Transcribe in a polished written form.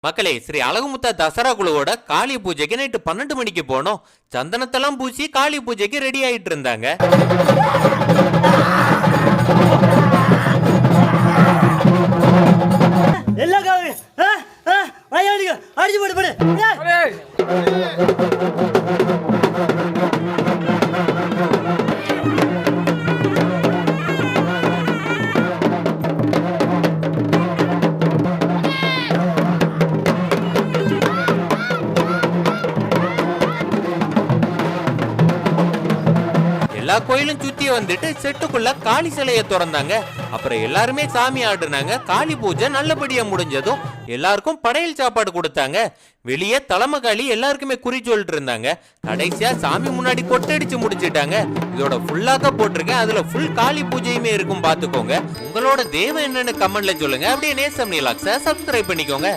மக்களே, ஸ்ரீ அழகுமுத்தா தசரா குழுவோட காளி பூஜைக்கு நைட்டு 12 மணிக்கு போனோம். சந்தனத்தெல்லாம் பூசி காளி பூஜைக்கு ரெடி ஆயிட்டு இருந்தாங்க. எல்லா கோயிலும் சுத்தி வந்துட்டு செட்டுக்குள்ள காளி சிலையை திறந்தாங்க. அப்புறம் எல்லாருமே சாமி ஆடுனாங்க. காளி பூஜை நல்லபடியா முடிஞ்சதும் எல்லாருக்கும் படையல் சாப்பாடு கொடுத்தாங்க. வெளியே தலைமை காளி எல்லாருக்குமே குறி சொல்லிட்டு இருந்தாங்க. கடைசியா சாமி முன்னாடி கொட்டடிச்சு முடிச்சிட்டாங்க. இதோட ஃபுல்லாக போட்டிருக்கேன். அதுல ஃபுல் காளி பூஜையுமே இருக்கும், பாத்துக்கோங்க. உங்களோட தெய்வம் என்னன்னு கமெண்ட்ல சொல்லுங்க. அப்படியே நேசம் நீலாக்ஸை சப்ஸ்கிரைப் பண்ணிக்கோங்க.